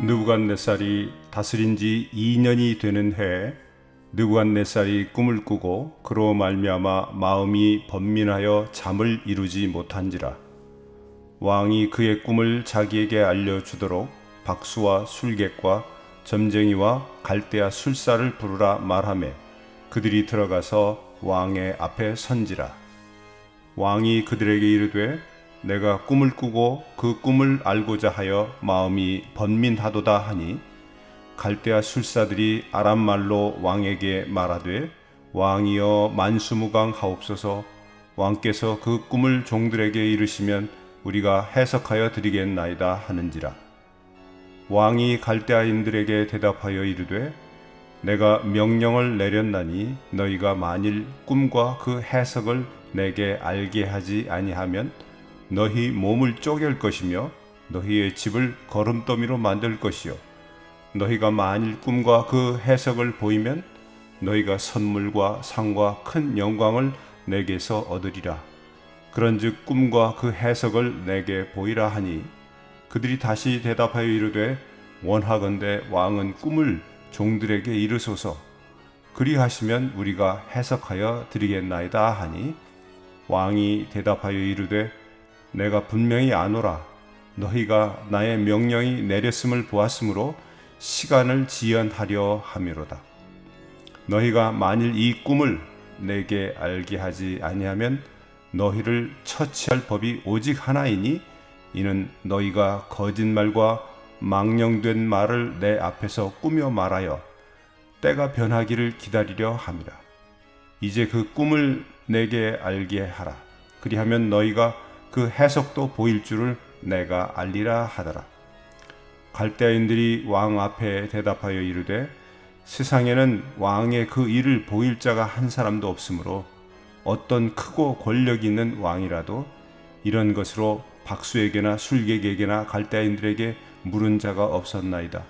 느부갓네살이 다스린 지 2년이 되는 해에 느부갓네살이 꿈을 꾸고 그로 말미암아 마음이 번민하여 잠을 이루지 못한지라. 왕이 그의 꿈을 자기에게 알려주도록 박수와 술객과 점쟁이와 갈대아 술사를 부르라 말하매 그들이 들어가서 왕의 앞에 선지라. 왕이 그들에게 이르되 내가 꿈을 꾸고 그 꿈을 알고자 하여 마음이 번민하도다 하니 갈대아 술사들이 아람 말로 왕에게 말하되 왕이여 만수무강하옵소서. 왕께서 그 꿈을 종들에게 이르시면 우리가 해석하여 드리겠나이다 하는지라. 왕이 갈대아인들에게 대답하여 이르되 내가 명령을 내렸나니 너희가 만일 꿈과 그 해석을 내게 알게 하지 아니하면 너희 몸을 쪼갤 것이며 너희의 집을 거름더미로 만들 것이요 너희가 만일 꿈과 그 해석을 보이면 너희가 선물과 상과 큰 영광을 내게서 얻으리라. 그런즉 꿈과 그 해석을 내게 보이라 하니 그들이 다시 대답하여 이르되 원하건대 왕은 꿈을 종들에게 이르소서. 그리하시면 우리가 해석하여 드리겠나이다 하니 왕이 대답하여 이르되 내가 분명히 아노라. 너희가 나의 명령이 내렸음을 보았으므로 시간을 지연하려 함이로다. 너희가 만일 이 꿈을 내게 알게 하지 아니하면 너희를 처치할 법이 오직 하나이니 이는 너희가 거짓말과 망령된 말을 내 앞에서 꾸며 말하여 때가 변하기를 기다리려 함이라. 이제 그 꿈을 내게 알게 하라. 그리하면 너희가 그 해석도 보일 줄을 내가 알리라 하더라. 갈대아인들이 왕 앞에 대답하여 이르되 세상에는 왕의 그 일을 보일 자가 한 사람도 없으므로 어떤 크고 권력 있는 왕이라도 이런 것으로 박수에게나 술객에게나 갈대아인들에게 물은 자가 없었나이다.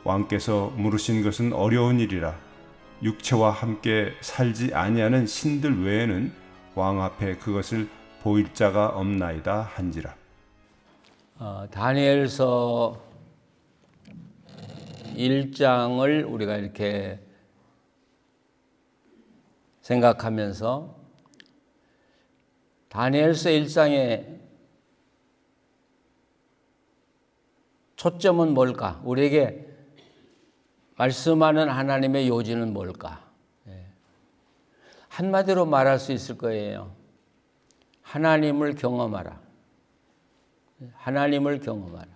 왕께서 물으신 것은 어려운 일이라. 육체와 함께 살지 아니하는 신들 외에는 왕 앞에 그것을 보일 자가 없나이다 한지라. 다니엘서 1장을 우리가 이렇게 생각하면서 다니엘서 1장의 초점은 뭘까? 우리에게 말씀하는 하나님의 요지는 뭘까? 한마디로 말할 수 있을 거예요. 하나님을 경험하라. 하나님을 경험하라.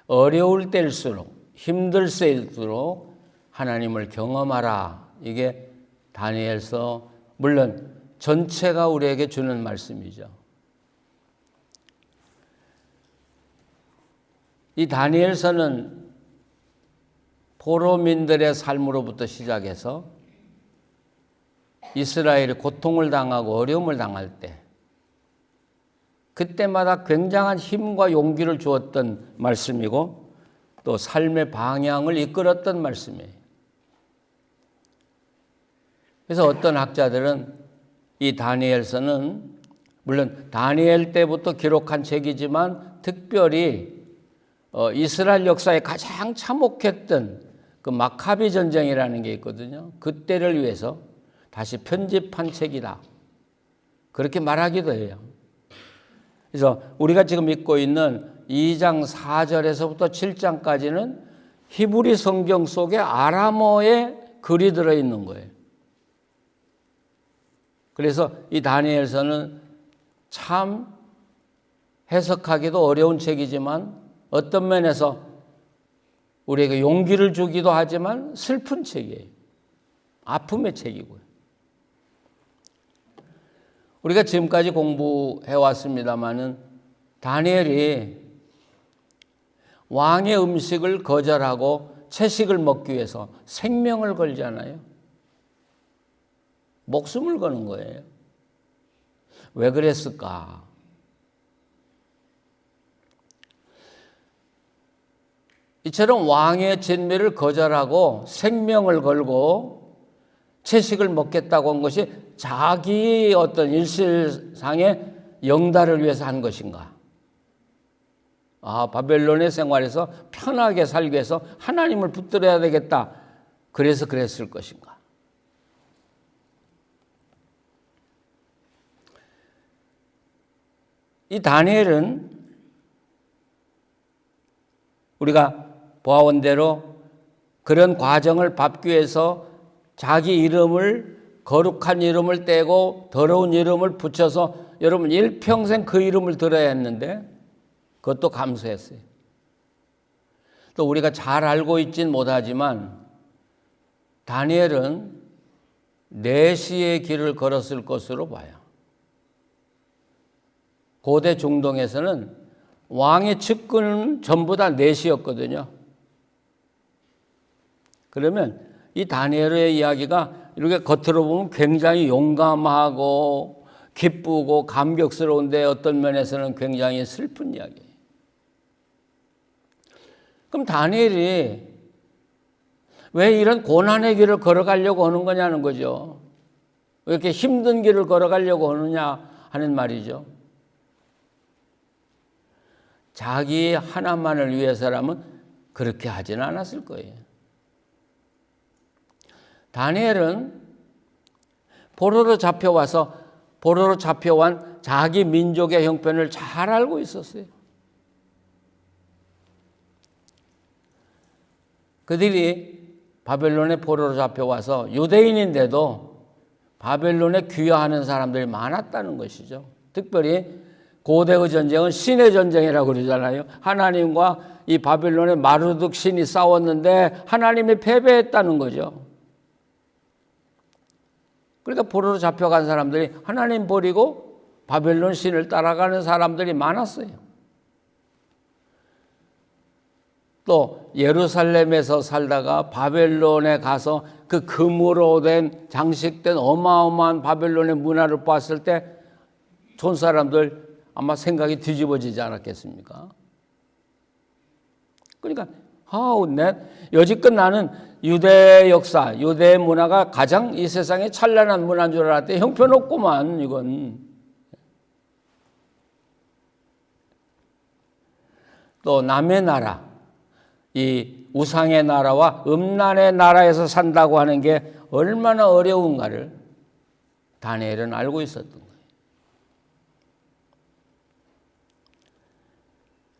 어려울 때일수록 힘들 때일수록 하나님을 경험하라. 이게 다니엘서 물론 전체가 우리에게 주는 말씀이죠. 이 다니엘서는 포로민들의 삶으로부터 시작해서 이스라엘이 고통을 당하고 어려움을 당할 때 그때마다 굉장한 힘과 용기를 주었던 말씀이고 또 삶의 방향을 이끌었던 말씀이에요. 그래서 어떤 학자들은 이 다니엘서는 물론 다니엘 때부터 기록한 책이지만 특별히 이스라엘 역사에 가장 참혹했던 그 마카비 전쟁이라는 게 있거든요. 그때를 위해서 다시 편집한 책이다. 그렇게 말하기도 해요. 그래서 우리가 지금 읽고 있는 2장 4절에서부터 7장까지는 히브리 성경 속에 아람어의 글이 들어있는 거예요. 그래서 이 다니엘서는 참 해석하기도 어려운 책이지만 어떤 면에서 우리에게 용기를 주기도 하지만 슬픈 책이에요. 아픔의 책이고요. 우리가 지금까지 공부해왔습니다마는 다니엘이 왕의 음식을 거절하고 채식을 먹기 위해서 생명을 걸잖아요. 목숨을 거는 거예요. 왜 그랬을까? 이처럼 왕의 진미를 거절하고 생명을 걸고 채식을 먹겠다고 한 것이 자기 어떤 일실상의 영달을 위해서 한 것인가? 바벨론의 생활에서 편하게 살기 위해서 하나님을 붙들어야 되겠다. 그래서 그랬을 것인가? 이 다니엘은 우리가 보아온 대로 그런 과정을 밟기 위해서 자기 이름을, 거룩한 이름을 떼고 더러운 이름을 붙여서 여러분 일평생 그 이름을 들어야 했는데 그것도 감수했어요. 또 우리가 잘 알고 있진 못하지만 다니엘은 내시의 길을 걸었을 것으로 봐요. 고대 중동에서는 왕의 측근은 전부 다 내시였거든요. 그러면 이 다니엘의 이야기가 이렇게 겉으로 보면 굉장히 용감하고 기쁘고 감격스러운데 어떤 면에서는 굉장히 슬픈 이야기예요. 그럼 다니엘이 왜 이런 고난의 길을 걸어가려고 하는 거냐는 거죠. 왜 이렇게 힘든 길을 걸어가려고 하느냐 하는 말이죠. 자기 하나만을 위해서라면 그렇게 하지는 않았을 거예요. 다니엘은 포로로 잡혀온 자기 민족의 형편을 잘 알고 있었어요. 그들이 바벨론에 포로로 잡혀와서 유대인인데도 바벨론에 귀화하는 사람들이 많았다는 것이죠. 특별히 고대의 전쟁은 신의 전쟁이라고 그러잖아요. 하나님과 이 바벨론의 마르둑 신이 싸웠는데 하나님이 패배했다는 거죠. 그러니까 포로로 잡혀간 사람들이 하나님 버리고 바벨론 신을 따라가는 사람들이 많았어요. 또 예루살렘에서 살다가 바벨론에 가서 그 금으로 된 장식된 어마어마한 바벨론의 문화를 봤을 때 촌 사람들 아마 생각이 뒤집어지지 않았겠습니까? 그러니까 여지껏 나는 유대 역사, 유대 문화가 가장 이 세상에 찬란한 문화인 줄 알았더니 형편없구만 이건. 또 남의 나라, 이 우상의 나라와 음란의 나라에서 산다고 하는 게 얼마나 어려운가를 다니엘은 알고 있었던 거예요.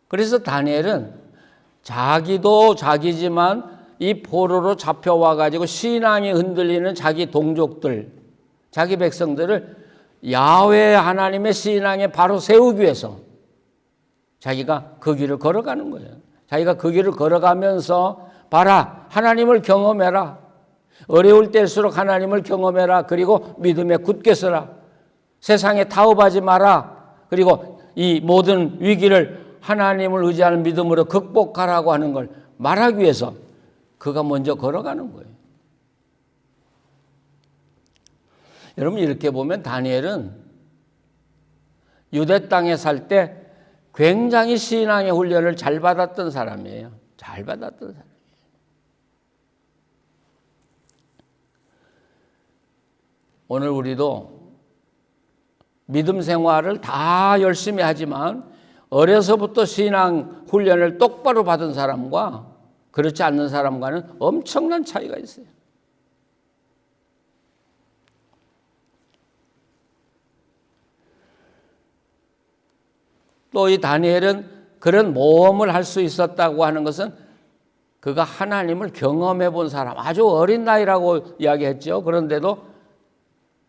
그래서 다니엘은 자기도 자기지만 이 포로로 잡혀와 가지고 신앙이 흔들리는 자기 동족들, 자기 백성들을 야훼 하나님의 신앙에 바로 세우기 위해서 자기가 그 길을 걸어가는 거예요. 자기가 그 길을 걸어가면서 봐라, 하나님을 경험해라. 어려울 때일수록 하나님을 경험해라. 그리고 믿음에 굳게 서라. 세상에 타협하지 마라. 그리고 이 모든 위기를 하나님을 의지하는 믿음으로 극복하라고 하는 걸 말하기 위해서 그가 먼저 걸어가는 거예요. 여러분 이렇게 보면 다니엘은 유대 땅에 살 때 굉장히 신앙의 훈련을 잘 받았던 사람이에요. 잘 받았던 사람이에요. 오늘 우리도 믿음 생활을 다 열심히 하지만 어려서부터 신앙 훈련을 똑바로 받은 사람과 그렇지 않는 사람과는 엄청난 차이가 있어요. 또 이 다니엘은 그런 모험을 할 수 있었다고 하는 것은 그가 하나님을 경험해 본 사람, 아주 어린 나이라고 이야기했죠. 그런데도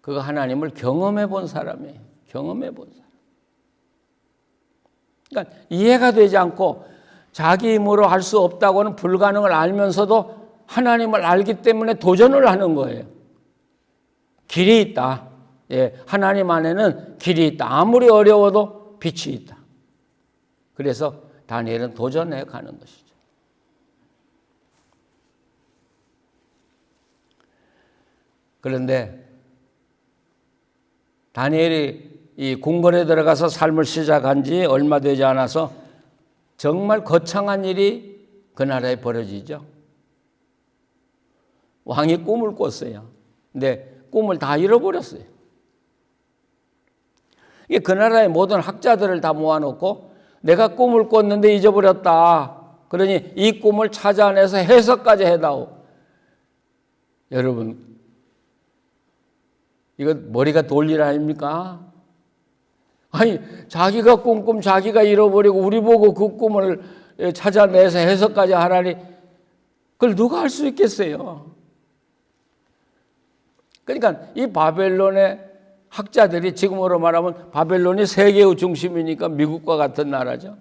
그가 하나님을 경험해 본 사람이에요. 경험해 본 사람. 그러니까 이해가 되지 않고 자기 힘으로 할 수 없다고 하는 불가능을 알면서도 하나님을 알기 때문에 도전을 하는 거예요. 길이 있다. 예, 하나님 안에는 길이 있다. 아무리 어려워도 빛이 있다. 그래서 다니엘은 도전해 가는 것이죠. 그런데 다니엘이 이 궁궐에 들어가서 삶을 시작한 지 얼마 되지 않아서 정말 거창한 일이 그 나라에 벌어지죠. 왕이 꿈을 꿨어요. 근데 꿈을 다 잃어버렸어요. 그 나라의 모든 학자들을 다 모아놓고 내가 꿈을 꿨는데 잊어버렸다. 그러니 이 꿈을 찾아내서 해석까지 해다오. 여러분, 이거 머리가 돌일 아닙니까? 아니, 자기가 꿈 자기가 잃어버리고 우리 보고 그 꿈을 찾아내서 해석까지 하라니, 그걸 누가 할 수 있겠어요? 그러니까 이 바벨론의 학자들이, 지금으로 말하면 바벨론이 세계의 중심이니까 미국과 같은 나라죠.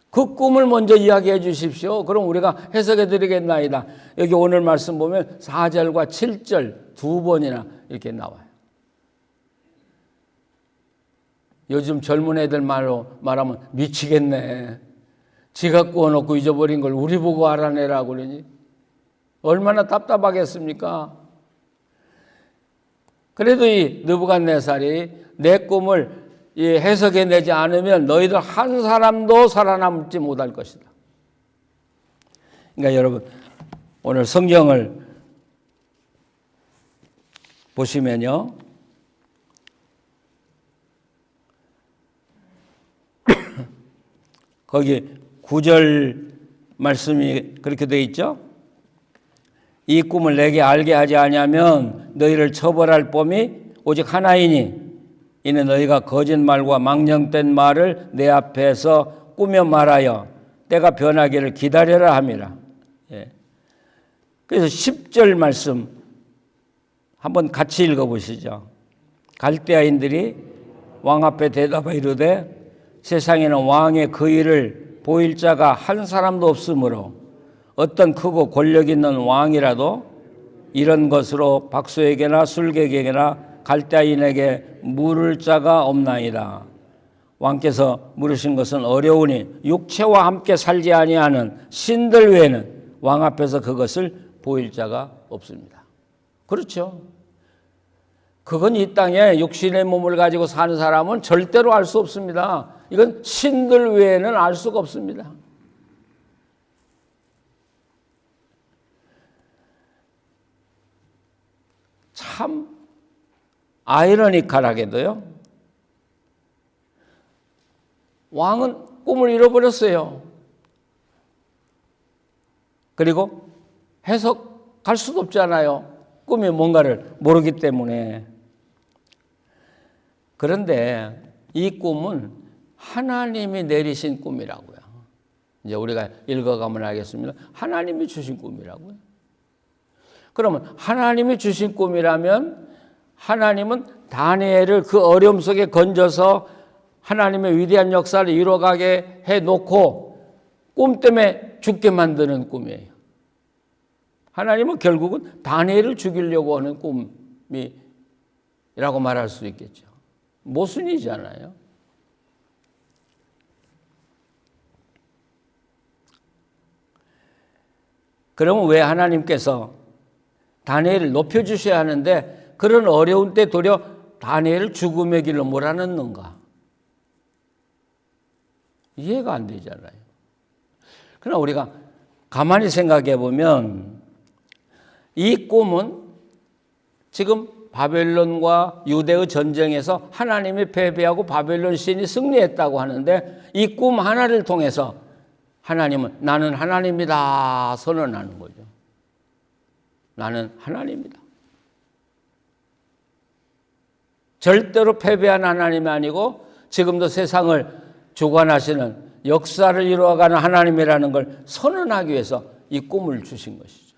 그 꿈을 먼저 이야기해 주십시오. 그럼 우리가 해석해 드리겠나이다. 여기 오늘 말씀 보면 4절과 7절 두 번이나 이렇게 나와요. 요즘 젊은 애들 말로 말하면 미치겠네. 지가 꾸어놓고 잊어버린 걸 우리 보고 알아내라고 그러니 얼마나 답답하겠습니까? 그래도 이 느부갓네살이 내 꿈을 해석해내지 않으면 너희들 한 사람도 살아남지 못할 것이다. 그러니까 여러분, 오늘 성경을 보시면요, 거기 9절 말씀이 그렇게 되어 있죠. 이 꿈을 내게 알게 하지 아니하면 너희를 처벌할 범이 오직 하나이니 이는 너희가 거짓말과 망령된 말을 내 앞에서 꾸며 말하여 때가 변하기를 기다려라 함이라. 예. 그래서 10절 말씀 한번 같이 읽어보시죠. 갈대아인들이 왕 앞에 대답하여 이르되 세상에는 왕의 그 일을 보일 자가 한 사람도 없으므로 어떤 크고 권력 있는 왕이라도 이런 것으로 박수에게나 술객에게나 갈대아인에게 물을 자가 없나이다. 왕께서 물으신 것은 어려우니 육체와 함께 살지 아니하는 신들 외에는 왕 앞에서 그것을 보일 자가 없습니다. 그렇죠. 그건 이 땅에 육신의 몸을 가지고 사는 사람은 절대로 알 수 없습니다. 이건 신들 외에는 알 수가 없습니다. 참 아이러니컬하게도요, 왕은 꿈을 잃어버렸어요. 그리고 해석할 수도 없잖아요. 꿈이 뭔가를 모르기 때문에. 그런데 이 꿈은 하나님이 내리신 꿈이라고요. 이제 우리가 읽어가면 알겠습니다. 하나님이 주신 꿈이라고요. 그러면 하나님이 주신 꿈이라면 하나님은 다니엘을 그 어려움 속에 건져서 하나님의 위대한 역사를 이루어가게 해놓고 꿈 때문에 죽게 만드는 꿈이에요. 하나님은 결국은 다니엘을 죽이려고 하는 꿈이라고 말할 수 있겠죠. 모순이잖아요. 그러면 왜 하나님께서 다니엘을 높여주셔야 하는데 그런 어려운 때 도리어 다니엘을 죽음의 길로 몰아넣는가? 이해가 안 되잖아요. 그러나 우리가 가만히 생각해 보면 이 꿈은 지금 바벨론과 유대의 전쟁에서 하나님이 패배하고 바벨론 신이 승리했다고 하는데 이 꿈 하나를 통해서 하나님은 나는 하나님이다 선언하는 거죠. 나는 하나님이다. 절대로 패배한 하나님이 아니고 지금도 세상을 주관하시는 역사를 이루어가는 하나님이라는 걸 선언하기 위해서 이 꿈을 주신 것이죠.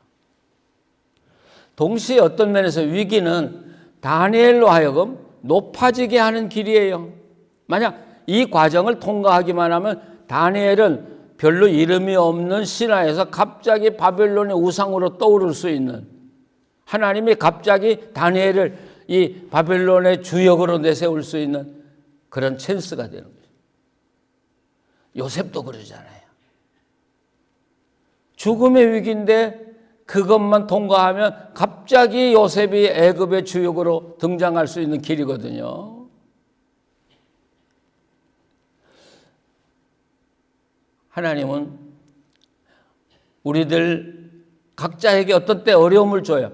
동시에 어떤 면에서 위기는 다니엘로 하여금 높아지게 하는 길이에요. 만약 이 과정을 통과하기만 하면 다니엘은 별로 이름이 없는 신하에서 갑자기 바벨론의 우상으로 떠오를 수 있는, 하나님이 갑자기 다니엘을 이 바벨론의 주역으로 내세울 수 있는 그런 찬스가 되는 거죠. 요셉도 그러잖아요. 죽음의 위기인데 그것만 통과하면 갑자기 요셉이 애굽의 주역으로 등장할 수 있는 길이거든요. 하나님은 우리들 각자에게 어떤 때 어려움을 줘요.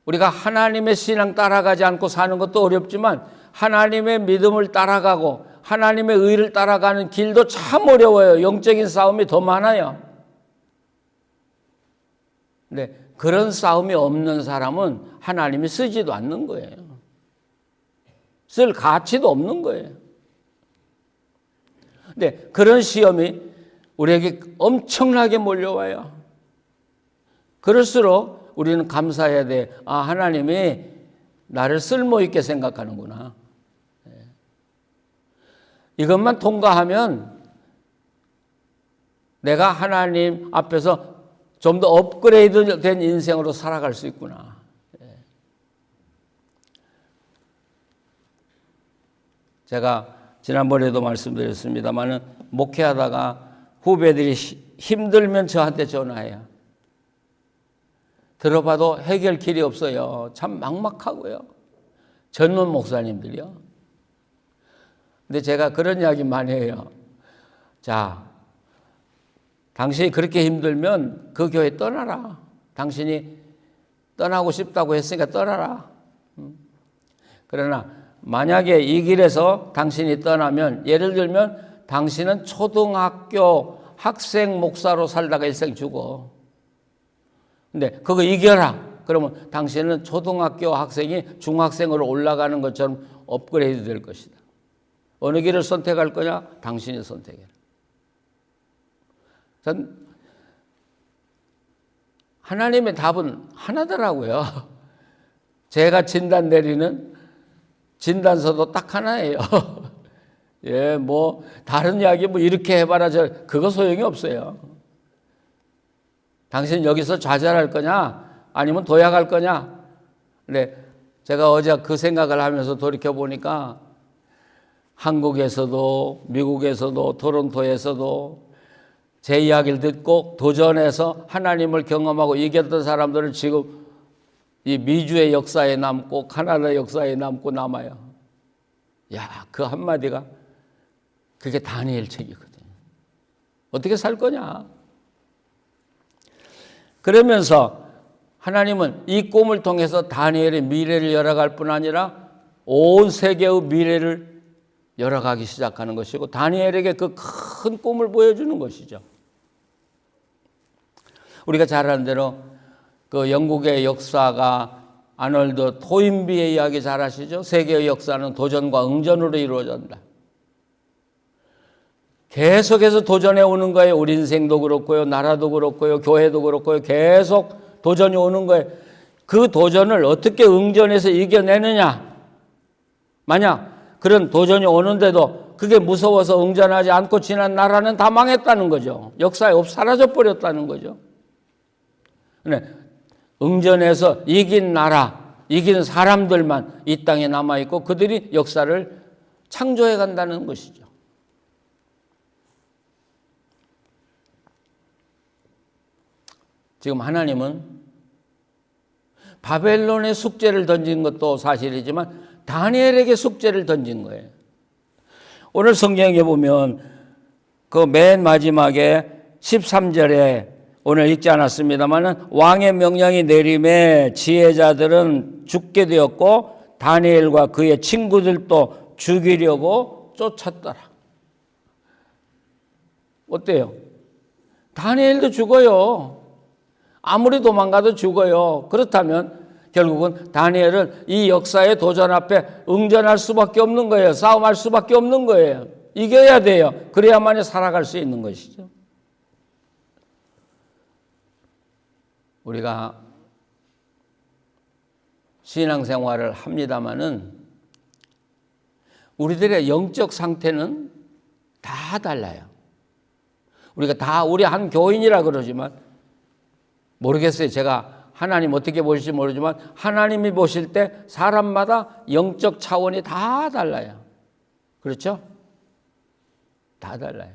우리가 하나님의 신앙 따라가지 않고 사는 것도 어렵지만 하나님의 믿음을 따라가고 하나님의 의를 따라가는 길도 참 어려워요. 영적인 싸움이 더 많아요. 근데 그런 싸움이 없는 사람은 하나님이 쓰지도 않는 거예요. 쓸 가치도 없는 거예요. 근데 그런 시험이 우리에게 엄청나게 몰려와요. 그럴수록 우리는 감사해야 돼. 아, 하나님이 나를 쓸모있게 생각하는구나. 이것만 통과하면 내가 하나님 앞에서 좀 더 업그레이드 된 인생으로 살아갈 수 있구나. 제가 지난번에도 말씀드렸습니다만 목회하다가 후배들이 힘들면 저한테 전화해요. 들어봐도 해결길이 없어요. 참 막막하고요. 젊은 목사님들이요. 근데 제가 그런 이야기 많이 해요. 자, 당신이 그렇게 힘들면 그 교회 떠나라. 당신이 떠나고 싶다고 했으니까 떠나라. 그러나 만약에 이 길에서 당신이 떠나면, 예를 들면 당신은 초등학교 학생 목사로 살다가 일생 죽어. 근데 그거 이겨라. 그러면 당신은 초등학교 학생이 중학생으로 올라가는 것처럼 업그레이드 될 것이다. 어느 길을 선택할 거냐? 당신이 선택해라. 전 하나님의 답은 하나더라고요. 제가 진단 내리는 진단서도 딱 하나예요. 예, 뭐 다른 이야기 뭐 이렇게 해봐라 그거 소용이 없어요. 당신 여기서 좌절할 거냐? 아니면 도약할 거냐? 근데 제가 어제 그 생각을 하면서 돌이켜 보니까 한국에서도 미국에서도 토론토에서도 제 이야기를 듣고 도전해서 하나님을 경험하고 이겼던 사람들은 지금 이 미주의 역사에 남고 카나다 역사에 남고 남아요. 야, 그 한마디가 그게 다니엘 책이거든요. 어떻게 살 거냐? 그러면서 하나님은 이 꿈을 통해서 다니엘의 미래를 열어갈 뿐 아니라 온 세계의 미래를 열어가기 시작하는 것이고 다니엘에게 그 큰 꿈을 보여주는 것이죠. 우리가 잘 아는 대로 그 영국의 역사가 아놀드 토인비의 이야기 잘 아시죠? 세계의 역사는 도전과 응전으로 이루어진다. 계속해서 도전해 오는 거예요. 우리 인생도 그렇고요. 나라도 그렇고요. 교회도 그렇고요. 계속 도전이 오는 거예요. 그 도전을 어떻게 응전해서 이겨내느냐. 만약 그런 도전이 오는데도 그게 무서워서 응전하지 않고 지난 나라는 다 망했다는 거죠. 역사에 사라져버렸다는 거죠. 응전해서 이긴 나라, 이긴 사람들만 이 땅에 남아있고 그들이 역사를 창조해 간다는 것이죠. 지금 하나님은 바벨론에 숙제를 던진 것도 사실이지만 다니엘에게 숙제를 던진 거예요. 오늘 성경에 보면 그 맨 마지막에 13절에 오늘 읽지 않았습니다만 왕의 명령이 내림에 지혜자들은 죽게 되었고 다니엘과 그의 친구들도 죽이려고 쫓았더라. 어때요? 다니엘도 죽어요. 아무리 도망가도 죽어요. 그렇다면 결국은 다니엘은 이 역사의 도전 앞에 응전할 수밖에 없는 거예요. 싸움할 수밖에 없는 거예요. 이겨야 돼요. 그래야만이 살아갈 수 있는 것이죠. 우리가 신앙생활을 합니다마는 우리들의 영적 상태는 다 달라요. 우리가 다 우리 한 교인이라 그러지만 모르겠어요. 제가 하나님 어떻게 보실지 모르지만 하나님이 보실 때 사람마다 영적 차원이 다 달라요. 그렇죠? 다 달라요.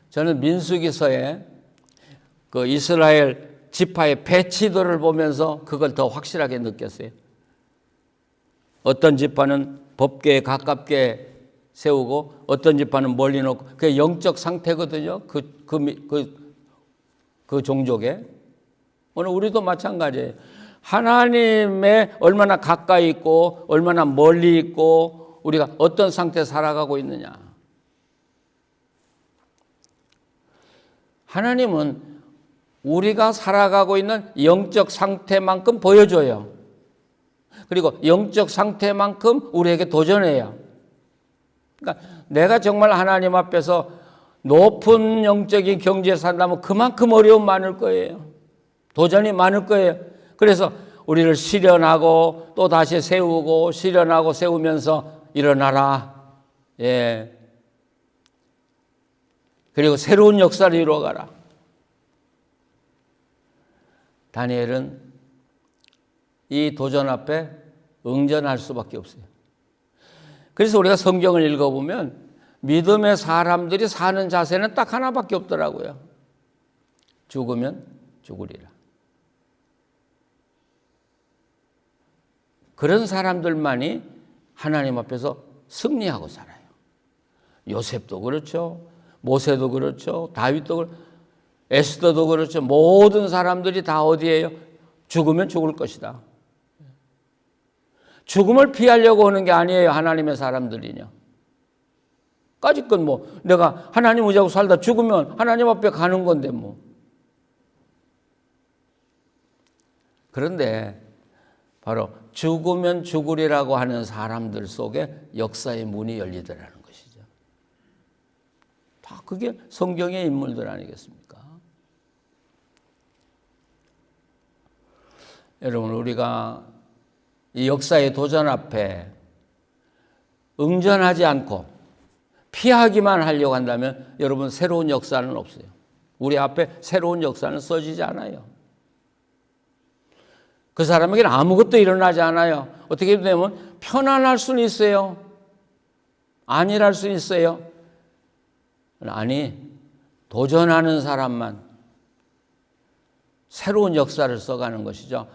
저는 민수기서에 그 이스라엘 지파의 배치도를 보면서 그걸 더 확실하게 느꼈어요. 어떤 지파는 법궤에 가깝게 세우고 어떤 지파는 멀리 놓고 그게 영적 상태거든요. 그 종족에. 오늘 우리도 마찬가지예요. 하나님의 얼마나 가까이 있고 얼마나 멀리 있고 우리가 어떤 상태에 살아가고 있느냐. 하나님은 우리가 살아가고 있는 영적 상태만큼 보여줘요. 그리고 영적 상태만큼 우리에게 도전해요. 그러니까 내가 정말 하나님 앞에서 높은 영적인 경지에 산다면 그만큼 어려움 많을 거예요. 도전이 많을 거예요. 그래서 우리를 시련하고 또 다시 세우고 시련하고 세우면서 일어나라. 예. 그리고 새로운 역사를 이루어가라. 다니엘은 이 도전 앞에 응전할 수밖에 없어요. 그래서 우리가 성경을 읽어보면 믿음의 사람들이 사는 자세는 딱 하나밖에 없더라고요. 죽으면 죽으리라. 그런 사람들만이 하나님 앞에서 승리하고 살아요. 요셉도 그렇죠. 모세도 그렇죠. 다윗도 그렇죠. 에스더도 그렇죠. 모든 사람들이 다 어디예요? 죽으면 죽을 것이다. 죽음을 피하려고 하는 게 아니에요. 하나님의 사람들이냐. 까짓건 뭐 내가 하나님 의지하고 살다 죽으면 하나님 앞에 가는 건데 뭐. 그런데 바로 죽으면 죽으리라고 하는 사람들 속에 역사의 문이 열리더라는 것이죠. 다 그게 성경의 인물들 아니겠습니까? 여러분, 우리가 이 역사의 도전 앞에 응전하지 않고 피하기만 하려고 한다면 여러분 새로운 역사는 없어요. 우리 앞에 새로운 역사는 써지지 않아요. 그 사람에게는 아무것도 일어나지 않아요. 어떻게 되면 편안할 수는 있어요. 안일할 수는 있어요. 아니, 도전하는 사람만 새로운 역사를 써가는 것이죠.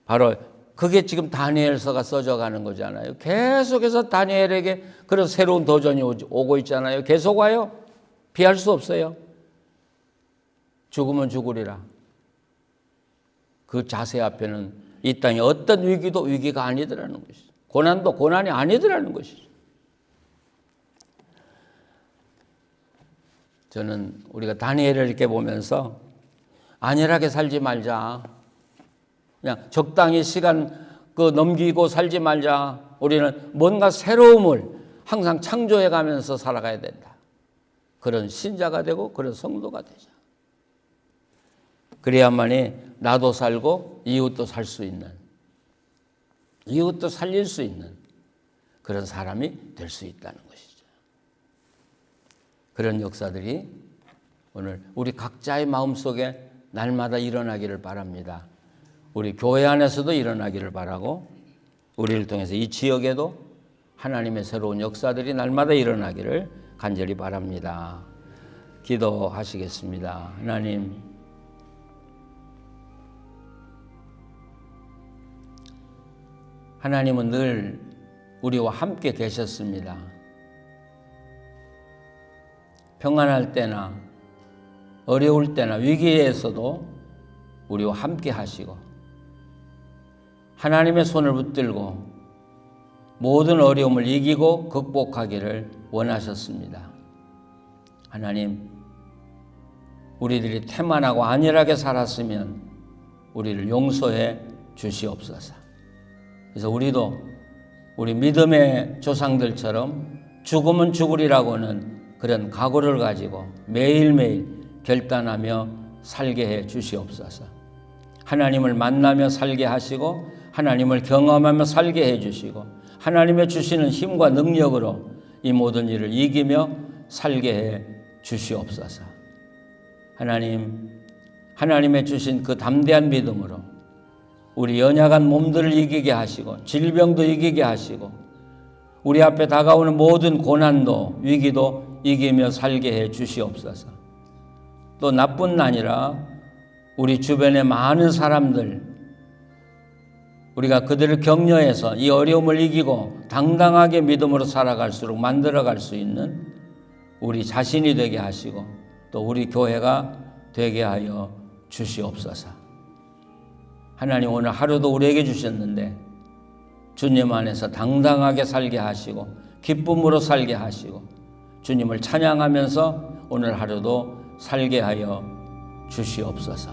바로 그게 지금 다니엘서가 써져가는 거잖아요. 계속해서 다니엘에게 그런 새로운 도전이 오고 있잖아요. 계속 와요. 피할 수 없어요. 죽으면 죽으리라. 그 자세 앞에는 이 땅의 어떤 위기도 위기가 아니더라는 것이죠. 고난도 고난이 아니더라는 것이죠. 저는 우리가 다니엘을 이렇게 보면서 안일하게 살지 말자. 그냥 적당히 시간 넘기고 살지 말자. 우리는 뭔가 새로움을 항상 창조해 가면서 살아가야 된다. 그런 신자가 되고 그런 성도가 되자. 그래야만이 나도 살고 이웃도 살 수 있는, 이웃도 살릴 수 있는 그런 사람이 될 수 있다는 것이죠. 그런 역사들이 오늘 우리 각자의 마음속에 날마다 일어나기를 바랍니다. 우리 교회 안에서도 일어나기를 바라고 우리를 통해서 이 지역에도 하나님의 새로운 역사들이 날마다 일어나기를 간절히 바랍니다. 기도하시겠습니다. 하나님은 늘 우리와 함께 계셨습니다. 평안할 때나 어려울 때나 위기에서도 우리와 함께 하시고 하나님의 손을 붙들고 모든 어려움을 이기고 극복하기를 원하셨습니다. 하나님, 우리들이 태만하고 안일하게 살았으면 우리를 용서해 주시옵소서. 그래서 우리도 우리 믿음의 조상들처럼 죽으면 죽으리라고는 그런 각오를 가지고 매일매일 결단하며 살게 해 주시옵소서. 하나님을 만나며 살게 하시고 하나님을 경험하며 살게 해 주시고 하나님의 주시는 힘과 능력으로 이 모든 일을 이기며 살게 해 주시옵소서. 하나님, 하나님의 주신 그 담대한 믿음으로 우리 연약한 몸들을 이기게 하시고 질병도 이기게 하시고 우리 앞에 다가오는 모든 고난도 위기도 이기며 살게 해 주시옵소서. 또 나뿐 아니라 우리 주변의 많은 사람들, 우리가 그들을 격려해서 이 어려움을 이기고 당당하게 믿음으로 살아갈수록 만들어갈 수 있는 우리 자신이 되게 하시고 또 우리 교회가 되게 하여 주시옵소서. 하나님, 오늘 하루도 우리에게 주셨는데 주님 안에서 당당하게 살게 하시고 기쁨으로 살게 하시고 주님을 찬양하면서 오늘 하루도 살게 하여 주시옵소서.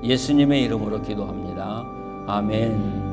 예수님의 이름으로 기도합니다. 아멘.